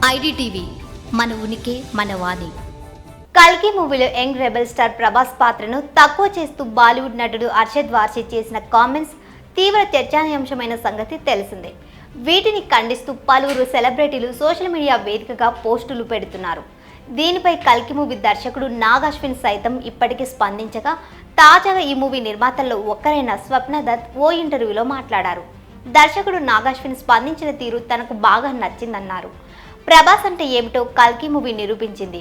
IDTV మన ఉనికి మన వాణి. కల్కి మూవీలో యంగ్ రెబెల్ స్టార్ ప్రభాస్ పాత్రను తక్కువ చేస్తూ బాలీవుడ్ నటుడు అర్షద్ వార్షి చేసిన కామెంట్స్ తీవ్ర చర్చానీయాంశమైన సంగతి తెలిసిందే. వీటిని ఖండిస్తూ పలువురు సెలబ్రిటీలు సోషల్ మీడియా వేదికగా పోస్టులు పెడుతున్నారు. దీనిపై కల్కి మూవీ దర్శకుడు నాగ్ అశ్విన్ సైతం ఇప్పటికీ స్పందించగా, తాజాగా ఈ మూవీ నిర్మాతల్లో ఒక్కరైన స్వప్న దత్ ఓ ఇంటర్వ్యూలో మాట్లాడారు. దర్శకుడు నాగ్ అశ్విన్ స్పందించిన తీరు తనకు బాగా నచ్చిందన్నారు. ప్రభాస్ అంటే ఏమిటో కల్కి మూవీ నిరూపించింది,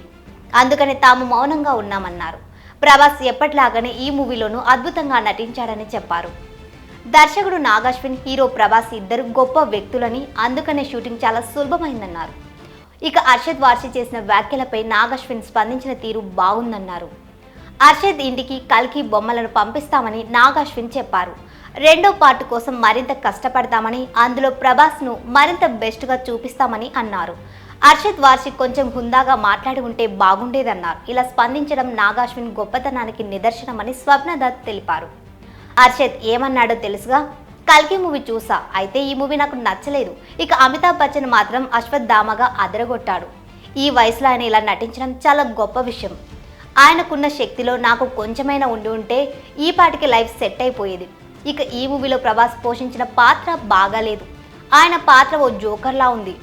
అందుకని తాము మౌనంగా ఉన్నామన్నారు. ప్రభాస్ ఎప్పటిలాగానే ఈ మూవీలోనూ అద్భుతంగా నటించాడని చెప్పారు. దర్శకుడు నాగ్ అశ్విన్, హీరో ప్రభాస్ ఇద్దరు గొప్ప వ్యక్తులని, అందుకనే షూటింగ్ చాలా సులభమైందన్నారు. ఇక అర్షద్ వార్షి చేసిన వ్యాఖ్యలపై నాగ్ అశ్విన్ స్పందించిన తీరు బాగుందన్నారు. అర్షద్ ఇంటికి కల్కి బొమ్మలను పంపిస్తామని నాగ్ అశ్విన్ చెప్పారు. రెండో పార్ట్ కోసం మరింత కష్టపడతామని, అందులో ప్రభాస్ను మరింత బెస్ట్గా చూపిస్తామని అన్నారు. అర్షద్ వార్షి కొంచెం హుందాగా మాట్లాడి ఉంటే బాగుండేదన్నారు. ఇలా స్పందించడం నాగ్ అశ్విన్ గొప్పతనానికి నిదర్శనమని స్వప్న దత్ తెలిపారు. అర్షద్ ఏమన్నాడో తెలుసుగా, కల్కి మూవీ చూసా, అయితే ఈ మూవీ నాకు నచ్చలేదు. ఇక అమితాబ్ బచ్చన్ మాత్రం అశ్వత్థామగా అదరగొట్టాడు. ఈ వయసులో ఆయన ఇలా నటించడం చాలా గొప్ప విషయం. ఆయనకున్న శక్తిలో నాకు కొంచెమైనా ఉండి ఉంటే ఈ పాటికి లైఫ్ సెట్ అయిపోయేది. ఇక ఈ మూవీలో ప్రభాస్ పోషించిన పాత్ర బాగాలేదు. ఆయన పాత్ర ఓ జోకర్లా ఉంది.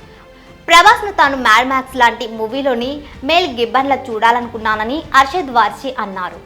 ప్రభాస్ను తాను మ్యాడ్ మ్యాక్స్ లాంటి మూవీలోని మేల్ గిబ్బన్లా చూడాలనుకున్నానని అర్షద్ వార్షి అన్నారు.